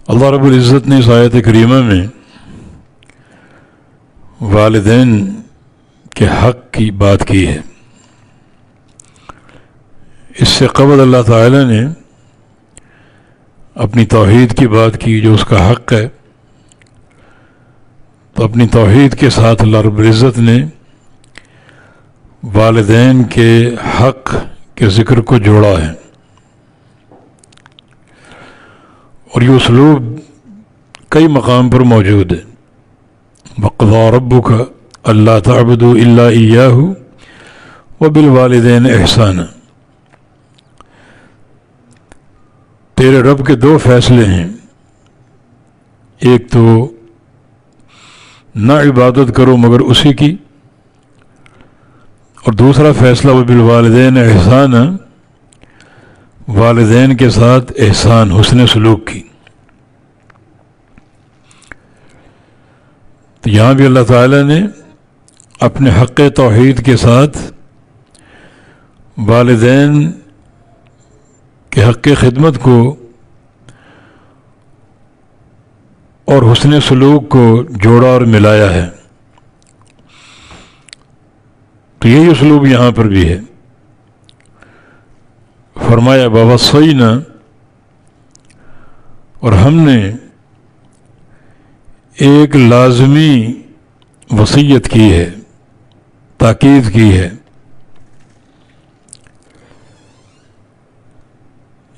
اللہ رب العزت نے اس آیت کریمہ میں والدین کے حق کی بات کی ہے۔ اس سے قبل اللہ تعالی نے اپنی توحید کی بات کی جو اس کا حق ہے، تو اپنی توحید کے ساتھ اللہ رب العزت نے والدین کے حق کے ذکر کو جوڑا ہے، اور یہ اسلوب کئی مقام پر موجود ہے۔ وَقَضَىٰ رَبُّكَ أَلَّا تَعْبُدُوا إِلَّا إِيَّاهُ وَبِالْوَالِدَيْنِ إِحْسَانًا۔ تیرے رب کے دو فیصلے ہیں، ایک تو نہ عبادت کرو مگر اسی کی، اور دوسرا فیصلہ وَبِالْوَالِدَيْنِ إِحْسَانًا، والدین کے ساتھ احسان، حسن سلوک کی۔ تو یہاں بھی اللہ تعالیٰ نے اپنے حق توحید کے ساتھ والدین کے حق خدمت کو اور حسن سلوک کو جوڑا اور ملایا ہے۔ تو یہی اسلوب یہاں پر بھی ہے۔ فرمایا وَوَصَّيْنَا، اور ہم نے ایک لازمی وصیت کی ہے، تاکید کی ہے،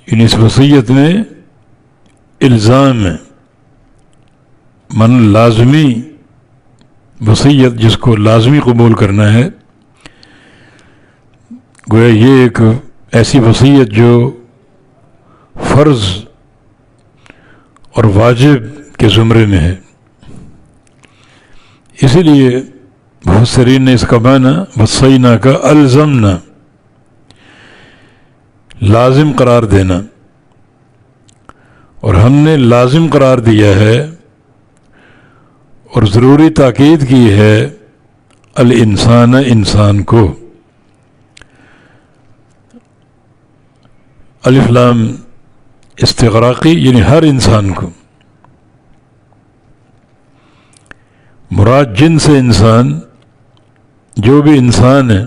یعنی اس وصیت میں الزام ہے، من لازمی وصیت جس کو لازمی قبول کرنا ہے، گویا یہ ایک ایسی وصیت جو فرض اور واجب کے زمرے میں ہے۔ اسی لیے مفسرین نے اس کا معنی وصینا کا الزمنا، لازم قرار دینا، اور ہم نے لازم قرار دیا ہے اور ضروری تاکید کی ہے الانسان، انسان کو۔ الف لام استغراقی، یعنی ہر انسان کو، مراد جن سے انسان، جو بھی انسان ہے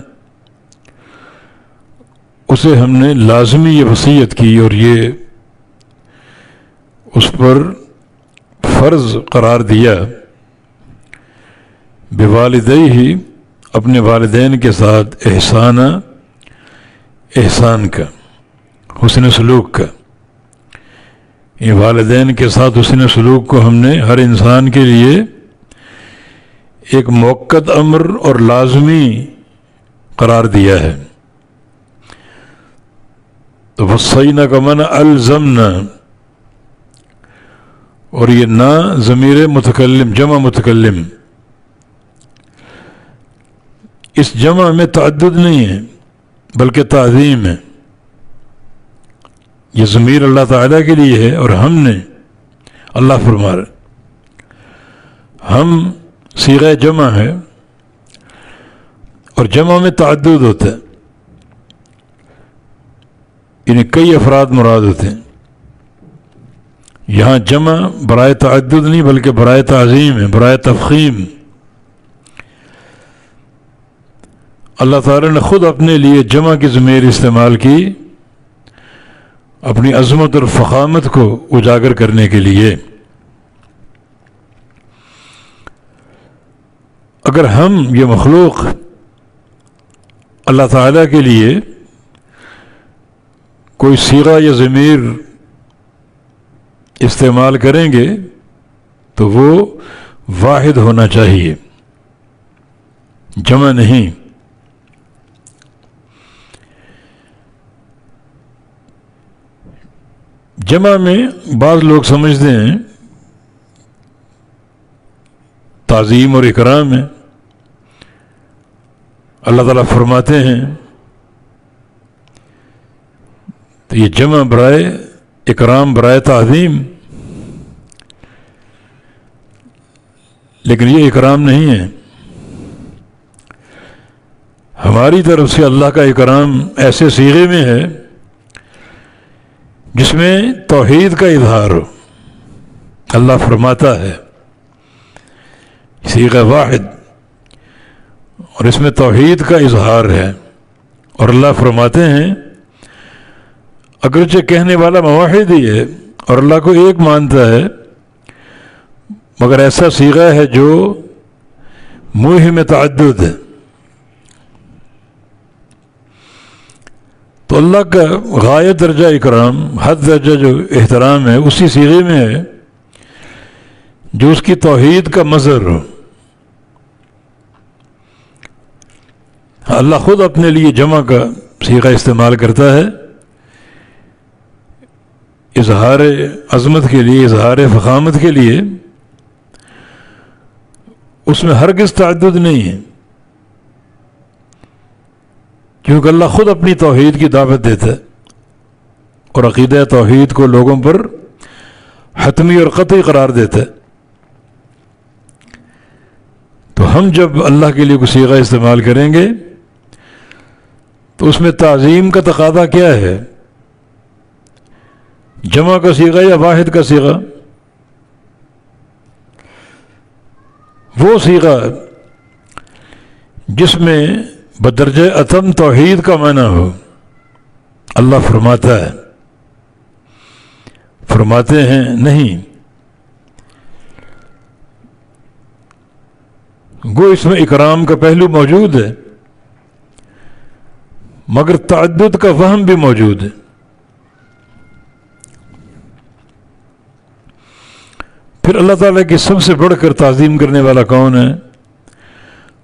اسے ہم نے لازمی یہ وصیت کی اور یہ اس پر فرض قرار دیا، بوالدیہ، اپنے والدین کے ساتھ احسانہ، احسان کا، حسن سلوک کا۔ یہ والدین کے ساتھ حسن سلوک کو ہم نے ہر انسان کے لیے ایک موقت امر اور لازمی قرار دیا ہے۔ تو وصینا کا معنی الزمنا، اور یہ نا ضمیر متکلم، جمع متکلم، اس جمع میں تعدد نہیں ہے بلکہ تعظیم ہے۔ یہ ضمیر اللہ تعالیٰ کے لیے ہے، اور ہم نے، اللہ فرما رہے، ہم صیغہ جمع ہے، اور جمع میں تعدد ہوتا ہے، یعنی کئی افراد مراد ہوتے ہیں۔ یہاں جمع برائے تعدد نہیں بلکہ برائے تعظیم ہے، برائے تفخیم۔ اللہ تعالیٰ نے خود اپنے لیے جمع کی ضمیر استعمال کی، اپنی عظمت اور فخامت کو اجاگر کرنے کے لیے۔ اگر ہم یہ مخلوق اللہ تعالیٰ کے لیے کوئی صیغہ یا ضمیر استعمال کریں گے تو وہ واحد ہونا چاہیے، جمع نہیں۔ جمع میں بعض لوگ سمجھتے ہیں تعظیم اور اکرام ہے۔ اللہ تعالیٰ فرماتے ہیں تو یہ جمع برائے اکرام، برائے تعظیم، لیکن یہ اکرام نہیں ہے۔ ہماری طرف سے اللہ کا اکرام ایسے صیغے میں ہے جس میں توحید کا اظہار ہو، اللہ فرماتا ہے، صیغہ واحد، اور اس میں توحید کا اظہار ہے، اور اللہ فرماتے ہیں اگرچہ کہنے والا موحد ہی ہے اور اللہ کو ایک مانتا ہے، مگر ایسا صیغہ ہے جو موہم تعدد ہے۔ تو اللہ کا غایت درجہ اکرام، حد درجہ جو احترام ہے اسی صیغے میں ہے جو اس کی توحید کا مظہر ہو۔ اللہ خود اپنے لیے جمع کا صیغہ استعمال کرتا ہے اظہار عظمت کے لیے، اظہار فخامت کے لیے، اس میں ہرگز تعدد نہیں ہے، کیونکہ اللہ خود اپنی توحید کی دعوت دیتا ہے اور عقیدہ توحید کو لوگوں پر حتمی اور قطعی قرار دیتا ہے۔ تو ہم جب اللہ کے لیے کوئی صیغہ استعمال کریں گے تو اس میں تعظیم کا تقاضا کیا ہے؟ جمع کا صیغہ یا واحد کا صیغہ؟ وہ صیغہ جس میں بدرجہ اتم توحید کا معنی ہو۔ اللہ فرماتا ہے، فرماتے ہیں نہیں، گو اس میں اکرام کا پہلو موجود ہے مگر تعدد کا وہم بھی موجود ہے۔ پھر اللہ تعالیٰ کی سب سے بڑھ کر تعظیم کرنے والا کون ہے؟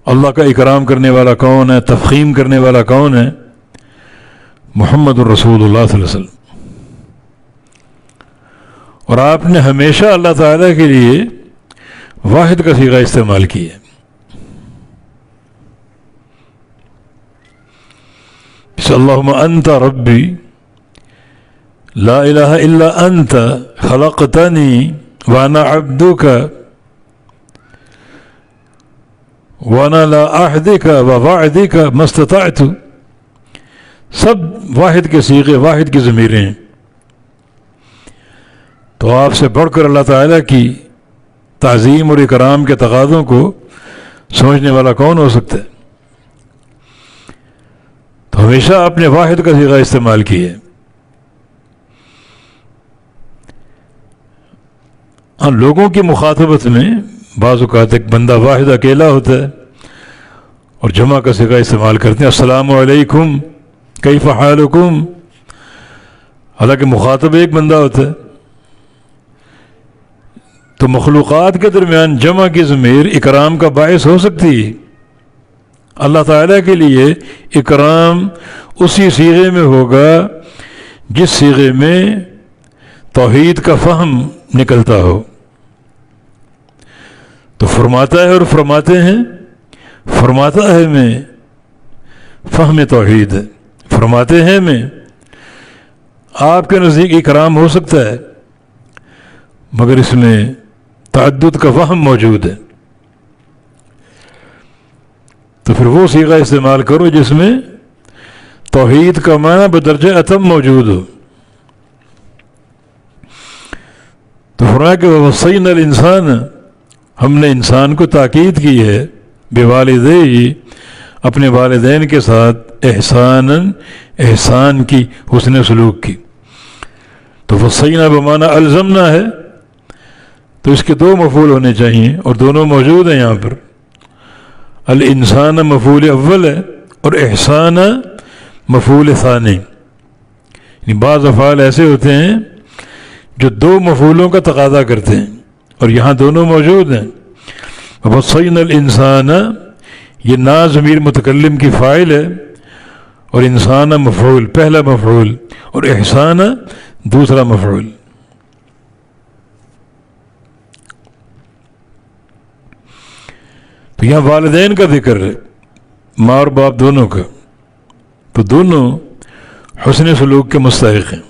اللہ کا اکرام کرنے والا کون ہے؟ تفخیم کرنے والا کون ہے؟ محمد الرسول اللہ صلی اللہ علیہ وسلم۔ اور آپ نے ہمیشہ اللہ تعالیٰ کے لیے واحد کا صیغہ استعمال کیا ہے۔ اللہم انت ربی لا الہ الا انت خلقتنی وانا عبدک وانا لا احدک ووعدک ما استطعت۔ سب واحد کے صیغے، واحد کی ضمیریں ہیں۔ تو آپ سے بڑھ کر اللہ تعالیٰ کی تعظیم اور اکرام کے تقاضوں کو سمجھنے والا کون ہو سکتا ہے؟ تو ہمیشہ آپ نے واحد کا صیغہ استعمال کیا ہے۔ ہاں، لوگوں کی مخاطبت میں بعض اوقات ایک بندہ واحد اکیلا ہوتا ہے اور جمع کا صیغہ استعمال کرتے ہیں، السلام علیکم کیف حالکم، حالانکہ مخاطب ایک بندہ ہوتا ہے۔ تو مخلوقات کے درمیان جمع کی ضمیر اکرام کا باعث ہو سکتی ہے۔ اللہ تعالیٰ کے لیے اکرام اسی صیغے میں ہوگا جس صیغے میں توحید کا فہم نکلتا ہو۔ تو فرماتا ہے اور فرماتے ہیں، فرماتا ہے میں فہم توحید ہے، فرماتے ہیں میں آپ کے نزدیک اکرام ہو سکتا ہے مگر اس میں تعدد کا فہم موجود ہے۔ تو پھر وہ صیغہ استعمال کرو جس میں توحید کا معنی بدرجہ اتم موجود ہو۔ تو فرمایا کہ وَوَصَّيْنَا الْإِنسَانَ، ہم نے انسان کو تاکید کی ہے، بِوَالِدَيْهِ، اپنے والدین کے ساتھ، احساناً، احسان کی، حسن سلوک کی۔ تو وَصَّيْنَا بمعنی الزمنا ہے، تو اس کے دو مفعول ہونے چاہیے اور دونوں موجود ہیں یہاں پر۔ الانسان مفعول اول ہے اور احسان مفعول ثانی۔ یعنی بعض افعال ایسے ہوتے ہیں جو دو مفعولوں کا تقاضا کرتے ہیں اور یہاں دونوں موجود ہیں۔ وَوَصَّيْنَا الْإِنسَانَ، یہ نا ضمیر متکلم کی فاعل ہے اور انسان مفعول، پہلا مفعول، اور احسان دوسرا مفعول۔ تو یہاں والدین کا ذکر ہے، ماں اور باپ دونوں کا، تو دونوں حسن سلوک کے مستحق ہیں۔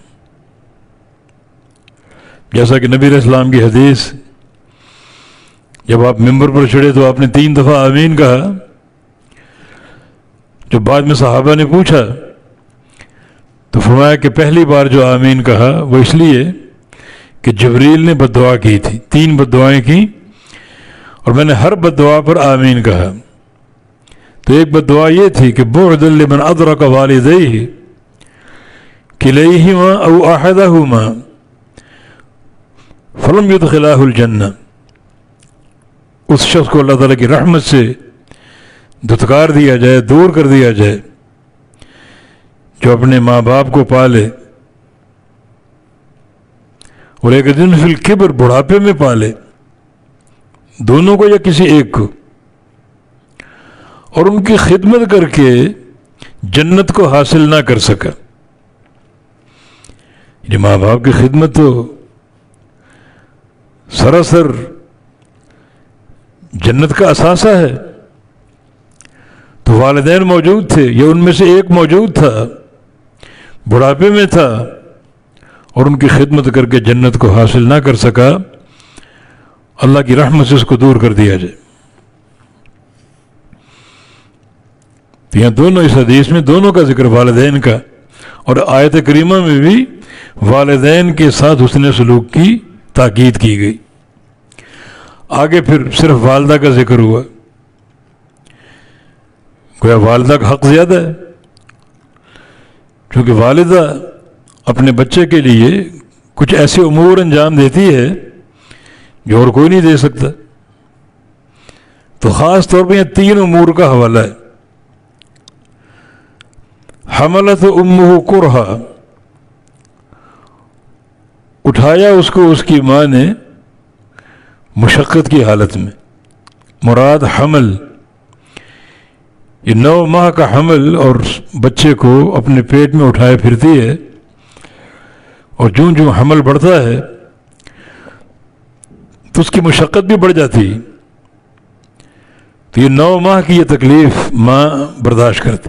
جیسا کہ نبی علیہ السلام کی حدیث، جب آپ ممبر پر چڑھے تو آپ نے 3 دفعہ آمین کہا۔ جو بعد میں صحابہ نے پوچھا تو فرمایا کہ پہلی بار جو آمین کہا وہ اس لیے کہ جبریل نے بد دعا کی تھی، 3 بد دعائیں کی، اور میں نے ہر بد دعا پر آمین کہا۔ تو ایک بد دعا یہ تھی کہ بعدا لمن ادرک والدیہ کلیہما او احدہما فلم یدخلہ الجنہ، اس شخص کو اللہ تعالیٰ کی رحمت سے دھتکار دیا جائے، دور کر دیا جائے، جو اپنے ماں باپ کو پالے اور ایک دن فی الکبر، بڑھاپے میں پالے، دونوں کو یا کسی ایک کو، اور ان کی خدمت کر کے جنت کو حاصل نہ کر سکا۔ یہ ماں باپ کی خدمت تو سراسر جنت کا اثاثہ ہے۔ تو والدین موجود تھے، یا ان میں سے ایک موجود تھا، بڑھاپے میں تھا، اور ان کی خدمت کر کے جنت کو حاصل نہ کر سکا، اللہ کی رحمت سے اس کو دور کر دیا جائے۔ تو یہاں دونوں، اس حدیث میں دونوں کا ذکر والدین کا، اور آیت کریمہ میں بھی والدین کے ساتھ حسن سلوک کی تاکید کی گئی۔ آگے پھر صرف والدہ کا ذکر ہوا، گویا والدہ کا حق زیادہ ہے، کیونکہ والدہ اپنے بچے کے لیے کچھ ایسے امور انجام دیتی ہے جو اور کوئی نہیں دے سکتا۔ تو خاص طور پہ یہ 3 امور کا حوالہ ہے۔ حملت امہ کرہا، اٹھایا اس کو اس کی ماں نے مشقت کی حالت میں۔ مراد حمل، یہ 9 ماہ کا حمل، اور بچے کو اپنے پیٹ میں اٹھائے پھرتی ہے، اور جوں جوں حمل بڑھتا ہے تو اس کی مشقت بھی بڑھ جاتی۔ تو یہ 9 ماہ کی یہ تکلیف ماں برداشت کرتی۔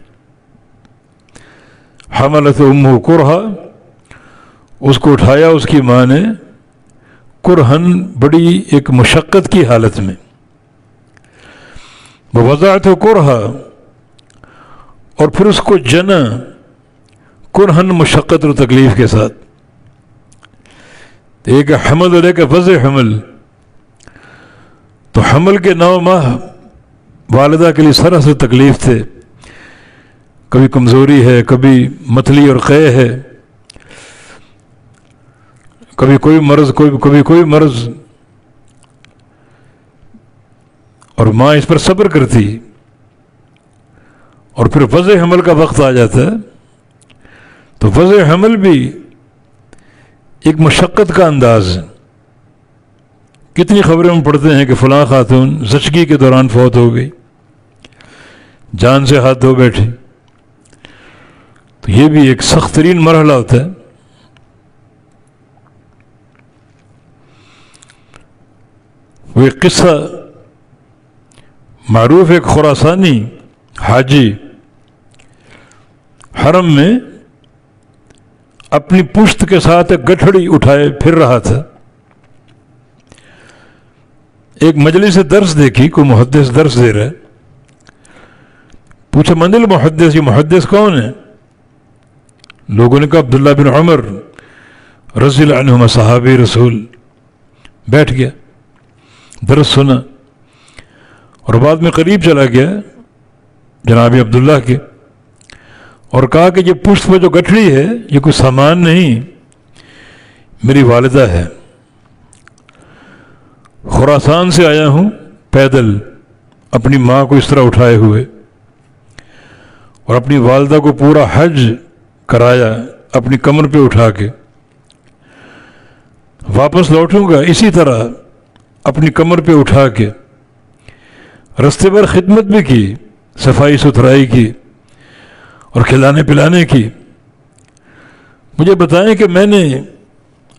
حملت امہ کرہا، اس کو اٹھایا اس کی ماں نے، کرہن، بڑی ایک مشقت کی حالت میں۔ ووضعت کرہا، اور پھر اس کو جنا، کرہن، مشقت اور تکلیف کے ساتھ۔ ایک حمل اور ایک وضع حمل۔ تو حمل کے 9 ماہ والدہ کے لیے سراسر تکلیف تھے، کبھی کمزوری ہے، کبھی متلی اور قے ہے، کبھی کوئی مرض، کبھی کوئی مرض، اور ماں اس پر صبر کرتی۔ اور پھر وضع حمل کا وقت آ جاتا ہے تو وضع حمل بھی ایک مشقت کا انداز ہے۔ کتنی خبریں ہم پڑھتے ہیں کہ فلاں خاتون زچگی کے دوران فوت ہو گئی، جان سے ہاتھ دھو بیٹھی۔ تو یہ بھی ایک سخت ترین مرحلہ ہوتا ہے۔ وہ ایک قصہ معروف، ایک خراسانی حاجی حرم میں اپنی پشت کے ساتھ ایک گٹھڑی اٹھائے پھر رہا تھا۔ ایک مجلس درس دیکھی، کوئی محدث درس دے رہا ہے، پوچھا من المحدث، یہ محدث کون ہے؟ لوگوں نے کہا عبداللہ بن عمر رضی اللہ عنہما، صحابی رسول۔ بیٹھ گیا، درس سنا، اور بعد میں قریب چلا گیا جناب عبداللہ کے، اور کہا کہ یہ پشت پہ جو گٹھڑی ہے یہ کوئی سامان نہیں، میری والدہ ہے، خراسان سے آیا ہوں پیدل، اپنی ماں کو اس طرح اٹھائے ہوئے، اور اپنی والدہ کو پورا حج کرایا اپنی کمر پہ اٹھا کے، واپس لوٹوں گا اسی طرح اپنی کمر پہ اٹھا کے۔ رستے پر خدمت بھی کی، صفائی ستھرائی کی اور کھلانے پلانے کی۔ مجھے بتائیں کہ میں نے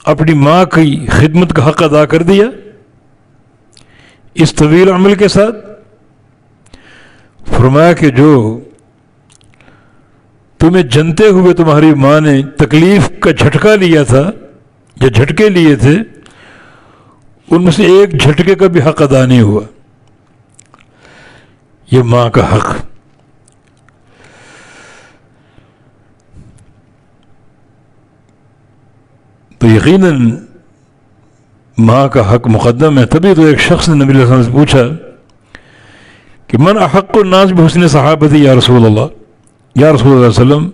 اپنی ماں کی خدمت کا حق ادا کر دیا اس طویل عمل کے ساتھ؟ فرمایا کہ جو تمہیں جنتے ہوئے تمہاری ماں نے تکلیف کا جھٹکا لیا تھا یا جھٹکے لیے تھے، ان میں سے ایک جھٹکے کا بھی حق ادا نہیں ہوا۔ یہ ماں کا حق۔ تو یقیناً ماں کا حق مقدم ہے. تبھی تو ایک شخص نے نبی علیہ السلام سے پوچھا کہ من احق الناس بحسن صحابتی یا رسول اللہ, یا رسول اللہ صلی اللہ علیہ وسلم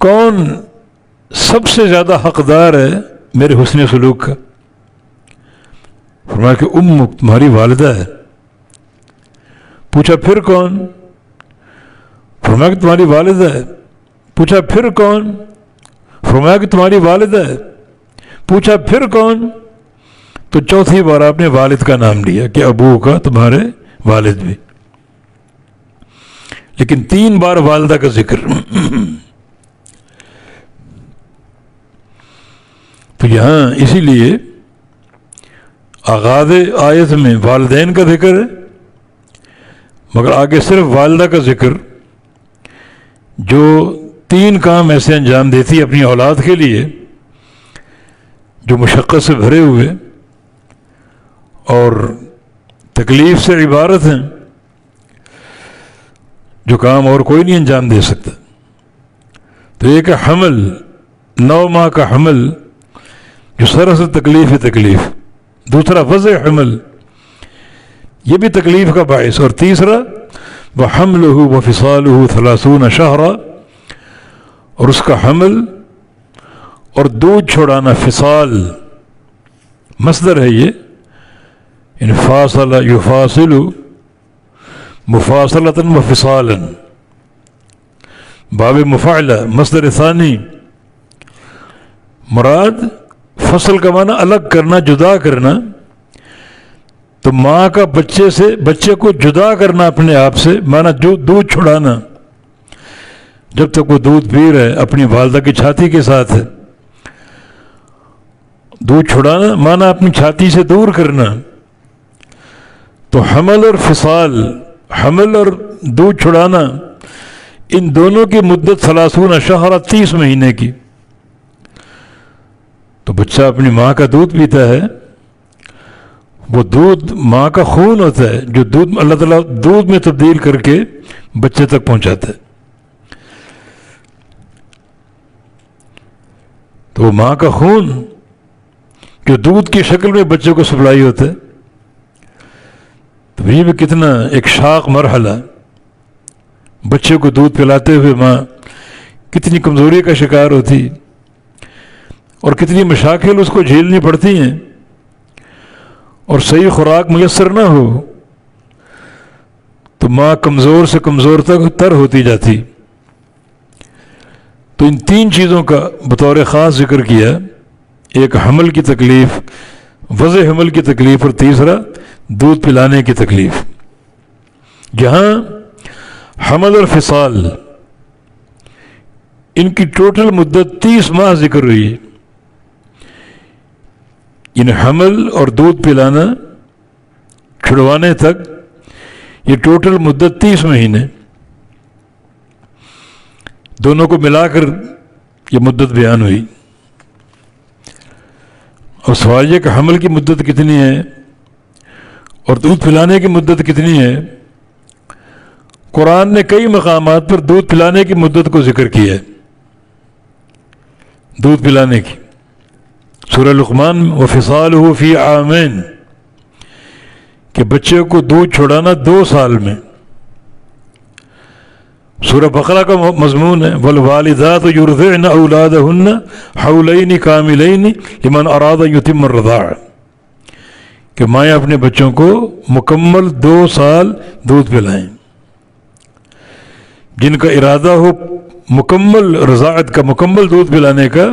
کون سب سے زیادہ حقدار ہے میرے حسن سلوک کا؟ فرمایا کہ تمہاری والدہ ہے. پوچھا پھر کون؟ فرمایا کہ تمہاری والدہ ہے. پوچھا پھر کون؟ فرمایا کہ تمہاری والدہ ہے. پوچھا پھر کون؟ تو چوتھی بار آپ نے والد کا نام لیا کہ ابو کا تمہارے والد بھی, لیکن 3 بار والدہ کا ذکر. تو یہاں اسی لیے آغاز آیت میں والدین کا ذکر ہے, مگر آگے صرف والدہ کا ذکر, جو 3 کام ایسے انجام دیتی ہے اپنی اولاد کے لیے جو مشقت سے بھرے ہوئے اور تکلیف سے عبارت ہیں, جو کام اور کوئی نہیں انجام دے سکتا. تو ایک حمل, 9 ماہ کا حمل جو سراسر تکلیف ہے تکلیف. دوسرا وضع حمل, یہ بھی تکلیف کا باعث. اور تیسرا وحملہ وفصالہ 30 شہرا, اور اس کا حمل اور دودھ چھوڑانا. فصال مصدر ہے یہ, ان فاصل یفاصل مفاصلۃ وفصالا, باب مفاعلہ مصدر ثانی. مراد فصل کا معنی الگ کرنا, جدا کرنا. تو ماں کا بچے کو جدا کرنا اپنے آپ سے, معنی جو دودھ چھڑانا. جب تک وہ دودھ پی رہے اپنی والدہ کی چھاتی کے ساتھ ہے. دودھ چھڑانا معنی اپنی چھاتی سے دور کرنا. تو حمل اور فصال, حمل اور دودھ چھڑانا, ان دونوں کی مدت 30 شہر 30 مہینے کی. تو بچہ اپنی ماں کا دودھ پیتا ہے, وہ دودھ ماں کا خون ہوتا ہے جو دودھ اللہ تعالیٰ دودھ میں تبدیل کر کے بچے تک پہنچاتا ہے. تو وہ ماں کا خون جو دودھ کی شکل میں بچے کو سپلائی ہوتا ہے. تو یہ بھی کتنا ایک شاق مرحلہ. بچے کو دودھ پلاتے ہوئے ماں کتنی کمزوری کا شکار ہوتی اور کتنی مشاکل اس کو جھیلنی پڑتی ہیں, اور صحیح خوراک میسر نہ ہو تو ماں کمزور سے کمزور تر ہوتی جاتی. تو ان 3 چیزوں کا بطور خاص ذکر کیا, ایک حمل کی تکلیف, وضع حمل کی تکلیف, اور تیسرا دودھ پلانے کی تکلیف. جہاں حمل اور فصال ان کی ٹوٹل مدت 30 ماہ ذکر ہوئی. ان حمل اور دودھ پلانا چھڑوانے تک یہ ٹوٹل مدت 30 مہینے, دونوں کو ملا کر یہ مدت بیان ہوئی. اور سوال یہ کہ حمل کی مدت کتنی ہے اور دودھ پلانے کی مدت کتنی ہے. قرآن نے کئی مقامات پر دودھ پلانے کی مدت کو ذکر کیا ہے. دودھ پلانے کی سورہ لقمان وفصالہ فی عامین, کہ بچے کو دودھ چھوڑانا 2 سال میں. سورہ بقرہ کا مضمون ہے والوالدات یرضعن اولادہن حولین کاملین لمن اراد ان یتم الرضاع, کہ مائیں اپنے بچوں کو مکمل 2 سال دودھ پلائیں. جن کا ارادہ ہو مکمل رضاعت کا, مکمل دودھ پلانے کا,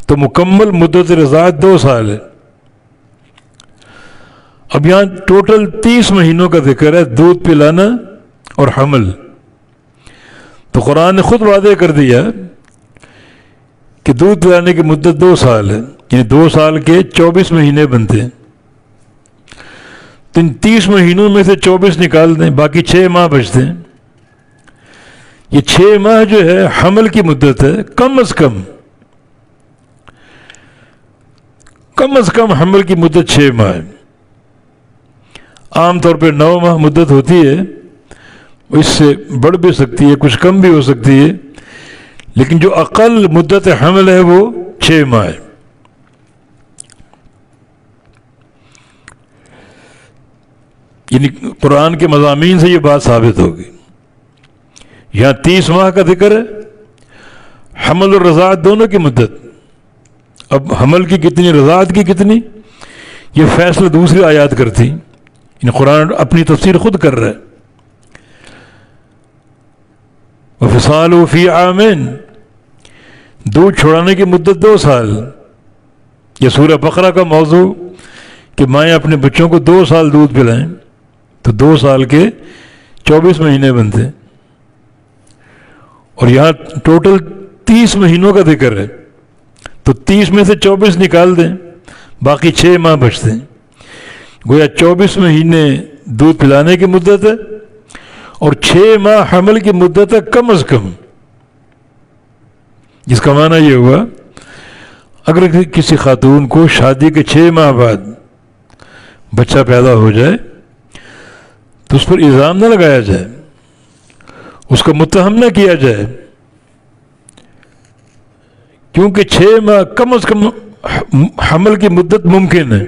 تو مکمل مدت رضاعت 2 سال ہے. اب یہاں ٹوٹل 30 مہینوں کا ذکر ہے دودھ پلانا اور حمل. تو قرآن نے خود واضح کر دیا کہ دودھ پلانے کی مدت 2 سال ہے, یعنی 2 سال کے 24 مہینے بنتے ہیں. تو ان 30 مہینوں میں سے 24 نکال دیں, باقی 6 ماہ بچتے ہیں. یہ 6 ماہ جو ہے حمل کی مدت ہے, کم از کم حمل کی مدت 6 ماہ ہے. عام طور پہ 9 ماہ مدت ہوتی ہے, اس سے بڑھ بھی سکتی ہے, کچھ کم بھی ہو سکتی ہے, لیکن جو اقل مدت حمل ہے وہ 6 ماہ ہے. یعنی قرآن کے مضامین سے یہ بات ثابت ہوگی. یہاں 30 ماہ کا ذکر ہے، حمل اور رضاعت دونوں کی مدت. اب حمل کی کتنی، رضاعت کی کتنی، یہ فیصلہ دوسری آیات کرتی. یعنی قرآن اپنی تفسیر خود کر رہا ہے. وفصالہ فی عامین، دودھ چھڑانے کی مدت 2 سال. یہ سورہ بقرہ کا موضوع کہ مائیں اپنے بچوں کو 2 سال دودھ پلائیں، تو 2 سال کے 24 مہینے بنتے ہیں. اور یہاں ٹوٹل 30 مہینوں کا ذکر ہے، تو 30 میں سے 24 نکال دیں، باقی 6 ماہ بچتے ہیں. گویا 24 مہینے دودھ پلانے کی مدت ہے اور 6 ماہ حمل کی مدت ہے کم از کم. جس کا معنی یہ ہوا اگر کسی خاتون کو شادی کے 6 ماہ بعد بچہ پیدا ہو جائے تو اس پر الزام نہ لگایا جائے، اس کو متہم نہ کیا جائے، کیونکہ 6 ماہ کم از کم حمل کی مدت ممکن ہے.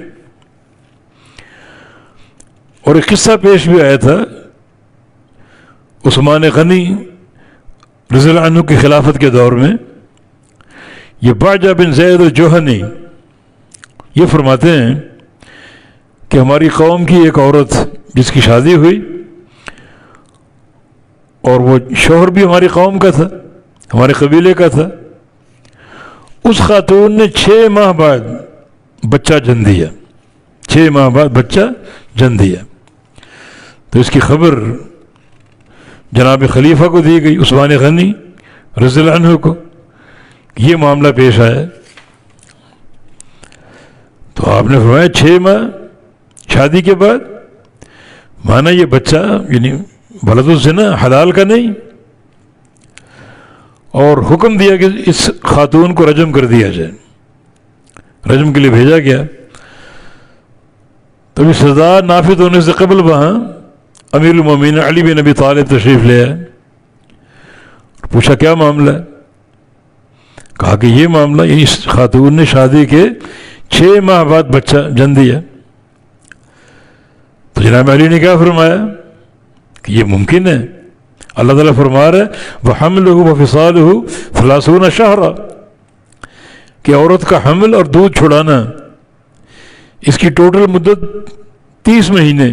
اور ایک قصہ پیش بھی آیا تھا عثمان غنی رضی اللہ عنہ کی خلافت کے دور میں. یہ باجہ بن زید الجوہنی یہ فرماتے ہیں کہ ہماری قوم کی ایک عورت جس کی شادی ہوئی اور وہ شوہر بھی ہماری قوم کا تھا، ہمارے قبیلے کا تھا، اس خاتون نے 6 ماہ بعد بچہ جن دیا. 6 ماہ بعد بچہ جن دیا. تو اس کی خبر جناب خلیفہ کو دی گئی، عثمان غنی رضی اللہ عنہ کو، یہ معاملہ پیش آیا. تو آپ نے فرمایا 6 ماہ شادی کے بعد، مانا یہ بچہ یعنی ولد الزنا حلال کا نہیں. اور حکم دیا کہ اس خاتون کو رجم کر دیا جائے، رجم کے لیے بھیجا گیا. تو یہ سزا نافذ ہونے سے قبل وہاں امیر المومنین علی بن ابی طالب تشریف لے آئے. پوچھا کیا معاملہ ہے؟ کہا کہ یہ معاملہ، یعنی اس خاتون نے شادی کے 6 ماہ بعد بچہ جن دیا. تو جناب علی نے کیا فرمایا کہ یہ ممکن ہے. اللہ تعالیٰ فرما رہا ہے وَحَمْلُهُ وَفِصَالُهُ 30 شهرا، کہ عورت کا حمل اور دودھ چھڑانا اس کی ٹوٹل مدت 30 مہینے.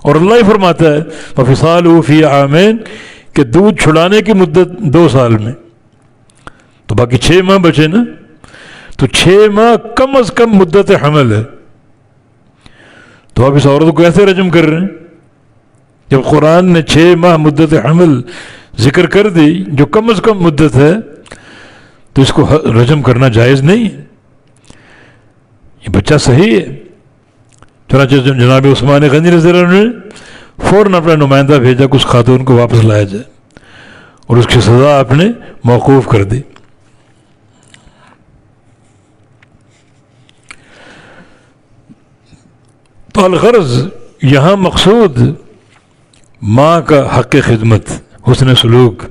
اور اللہ ہی فرماتا ہے وَفِصَالُهُ فِي عَامَيْنِ، کہ دودھ چھڑانے کی مدت 2 سال میں. تو باقی 6 ماہ بچے نا، تو 6 ماہ کم از کم مدت حمل ہے. تو آپ اس عورت کو کیسے رجم کر رہے ہیں جب قرآن نے 6 ماہ مدت حمل ذکر کر دی جو کم از کم مدت ہے؟ تو اس کو رجم کرنا جائز نہیں ہے. یہ بچہ صحیح ہے. چنانچہ جناب عثمان غنی رضی اللہ عنہ نے فوراً اپنا نمائندہ بھیجا کہ اس خاتون کو واپس لایا جائے، اور اس کی سزا آپ نے موقوف کر دی. تو الغرض یہاں مقصود ماں کا حق خدمت، حسن سلوک،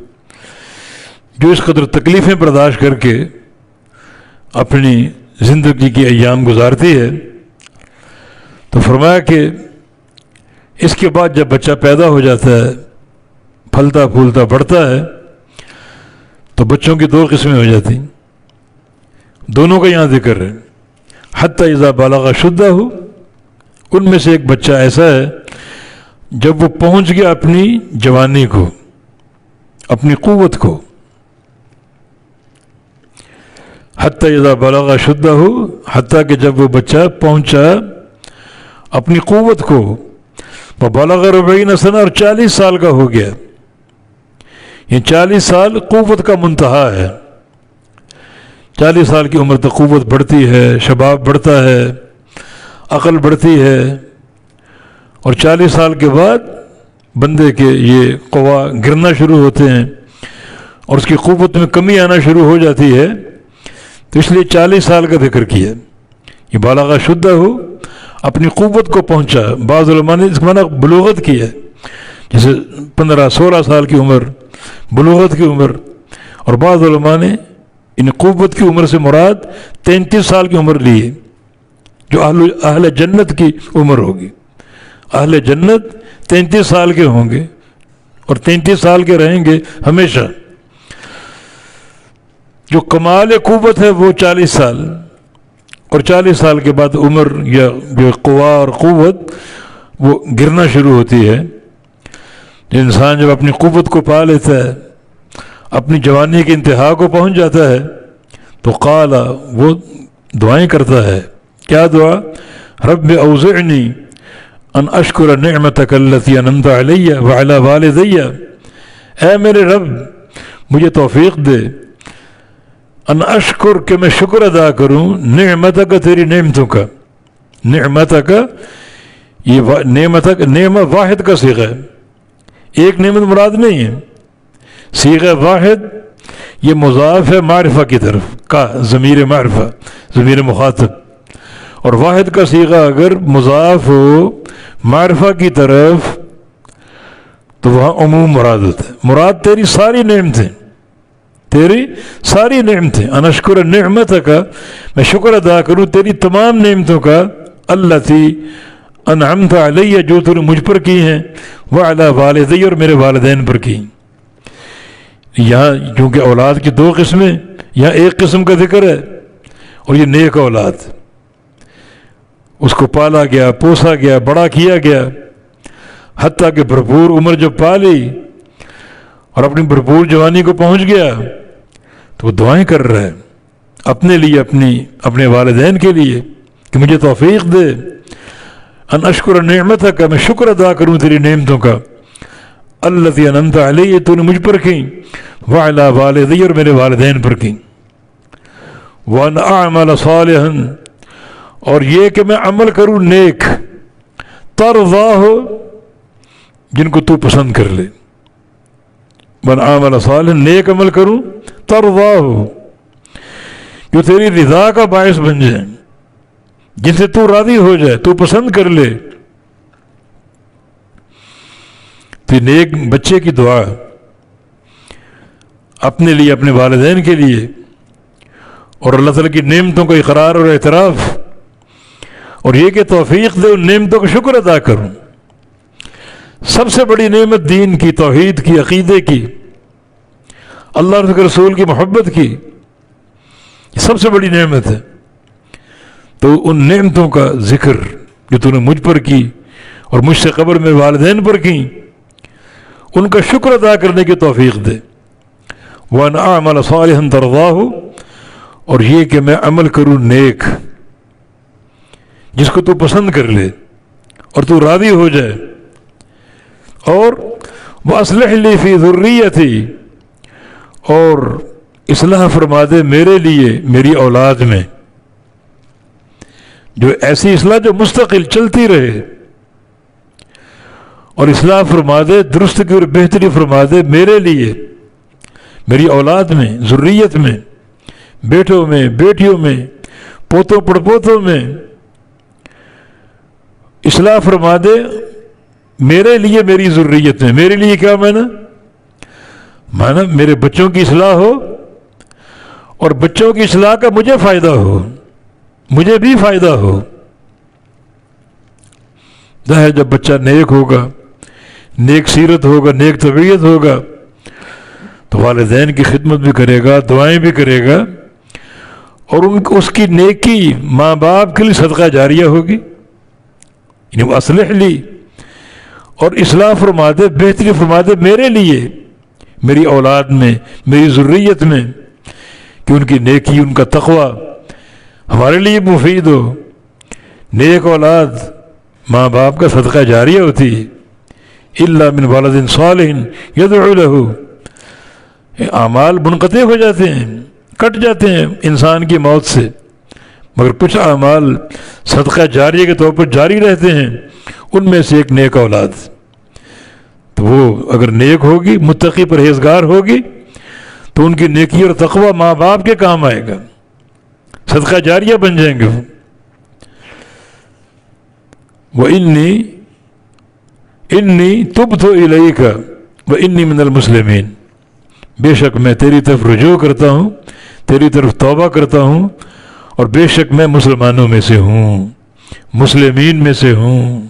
جو اس قدر تکلیفیں برداشت کر کے اپنی زندگی کی ایام گزارتی ہے. تو فرمایا کہ اس کے بعد جب بچہ پیدا ہو جاتا ہے، پھلتا پھولتا بڑھتا ہے، تو بچوں کی 2 قسمیں ہو جاتی. دونوں کا یہاں ذکر ہے. حتی اذا بلغ شدہ، ان میں سے ایک بچہ ایسا ہے جب وہ پہنچ گیا اپنی جوانی کو، اپنی قوت کو. حتی اذا بلغ شدہ، حتیٰ کہ جب وہ بچہ پہنچا اپنی قوت کو، وہ بلغ 40 سنہ، اور 40 سال کا ہو گیا. یہ 40 سال قوت کا منتہا ہے. 40 سال کی عمر تک قوت بڑھتی ہے، شباب بڑھتا ہے، عقل بڑھتی ہے. اور 40 سال کے بعد بندے کے یہ قوا گرنا شروع ہوتے ہیں اور اس کی قوت میں کمی آنا شروع ہو جاتی ہے. تو اس لیے 40 سال کا ذکر کیا. یہ بالغ شدہ ہو، اپنی قوت کو پہنچا. بعض علماء نے اس کا معنی بلوغت کی ہے، جیسے 15-16 سال کی عمر بلوغت کی عمر. اور بعض علماء نے ان قوت کی عمر سے مراد 33 سال کی عمر لی ہے، جو اہل جنت کی عمر ہوگی. اہل جنت 33 سال کے ہوں گے اور 33 سال کے رہیں گے ہمیشہ. جو کمال قوت ہے وہ 40 سال، اور 40 سال کے بعد عمر یا جو قوا اور قوت وہ گرنا شروع ہوتی ہے. انسان جب اپنی قوت کو پا لیتا ہے، اپنی جوانی کی انتہا کو پہنچ جاتا ہے، تو قال وہ دعائیں کرتا ہے. کیا دعا؟ رب اوزعنی ان اشکر نعمتک التی انعمت علی وعلی والدی. اے میرے رب مجھے توفیق دے، ان اشکر کہ میں شکر ادا کروں، نعمتک تیری نعمتوں کا. نعمتک یہ نعمتک نعمت واحد کا صیغہ ہے، ایک نعمت مراد نہیں ہے. صیغہ واحد یہ مضاف ہے معرفہ کی طرف کا، ضمیر معرفہ، ضمیر مخاطب. اور واحد کا صیغہ اگر مضاف ہو معرفہ کی طرف تو وہاں عموم مراد ہوتا ہے. مراد تیری ساری نعمتیں، تیری ساری نعمتیں. انشکر نعمت کا، میں شکر ادا کروں تیری تمام نعمتوں کا. التی انعمت علی، جو تو نے مجھ پر کی ہیں، وعلی والدی، اور میرے والدین پر کی. یہاں چونکہ اولاد کی 2 قسمیں، یہاں ایک قسم کا ذکر ہے، اور یہ نیک اولاد. اس کو پالا گیا، پوسا گیا، بڑا کیا گیا، حتیٰ کہ بھرپور عمر جب پالی اور اپنی بھرپور جوانی کو پہنچ گیا تو وہ دعائیں کر رہا ہے اپنے لیے، اپنے والدین کے لیے کہ مجھے توفیق دے. ان اشکر نعمتک کا، میں شکر ادا کروں تیری نعمتوں کا. التی انعمت علی، تو نے مجھ پر کی، وعلی والدی، اور میرے والدین پر کی. وان اعمل صالحا، اور یہ کہ میں عمل کروں نیک، ترضاہ، جن کو تو پسند کر لے. وان اعمل صالحا، نیک عمل کروں، ترضاہ، جو تیری رضا کا باعث بن جائے، جن سے تو راضی ہو جائے، تو پسند کر لے. تو نیک بچے کی دعا اپنے لیے، اپنے والدین کے لیے، اور اللہ تعالیٰ کی نعمتوں کا اقرار اور اعتراف، اور یہ کہ توفیق دے ان نعمتوں کا شکر ادا کروں. سب سے بڑی نعمت دین کی، توحید کی، عقیدے کی، اللہ کے رسول کی محبت کی، سب سے بڑی نعمت ہے. تو ان نعمتوں کا ذکر جو تو نے مجھ پر کی اور مجھ سے قبل میں والدین پر کی، ان کا شکر ادا کرنے کی توفیق دے. وَأَنْ أَعْمَلَ صَالِحًا تَرْضَاهُ، اور یہ کہ میں عمل کروں نیک جس کو تو پسند کر لے اور تو راضی ہو جائے. اور وَأَصْلِحْ لِي فِي ذُرِّيَّتِي، اور اصلاح فرما دے میرے لیے میری اولاد میں، جو ایسی اصلاح جو مستقل چلتی رہے، اور اصلاح فرما دے، درست کی اور بہتری فرما دے میرے لیے میری اولاد میں، ذریت میں، بیٹوں میں، بیٹیوں میں، پوتوں پڑپوتوں میں. اصلاح فرما دے میرے لیے میری ذریت میں. میرے لیے کیا مانا میرے بچوں کی اصلاح ہو، اور بچوں کی اصلاح کا مجھے فائدہ ہو، مجھے بھی فائدہ ہو. ظاہر جب بچہ نیک ہوگا، نیک سیرت ہوگا، نیک طبیعت ہوگا، تو والدین کی خدمت بھی کرے گا، دعائیں بھی کرے گا، اور اس کی نیکی ماں باپ کے لیے صدقہ جاریہ ہوگی. یعنی وہ اصلح لی، اور اصلاح فرما دے، بہتری فرما دے میرے لیے میری اولاد میں، میری ذریت میں، کہ ان کی نیکی، ان کا تقوی ہمارے لیے مفید ہو. نیک اولاد ماں باپ کا صدقہ جاریہ ہوتی ہے. الا من ولد صالح یدعو له، اعمال منقطع ہو جاتے ہیں، کٹ جاتے ہیں انسان کی موت سے، مگر کچھ اعمال صدقہ جاریہ کے طور پر جاری رہتے ہیں. ان میں سے ایک نیک اولاد. تو وہ اگر نیک ہوگی، متقی پرہیزگار ہوگی، تو ان کی نیکی اور تقوی ماں باپ کے کام آئے گا، صدقہ جاریہ بن جائیں گے. انی تبت الیک وانی من المسلمین، بے شک میں تیری طرف رجوع کرتا ہوں، تیری طرف توبہ کرتا ہوں، اور بے شک میں مسلمانوں میں سے ہوں، مسلمین میں سے ہوں.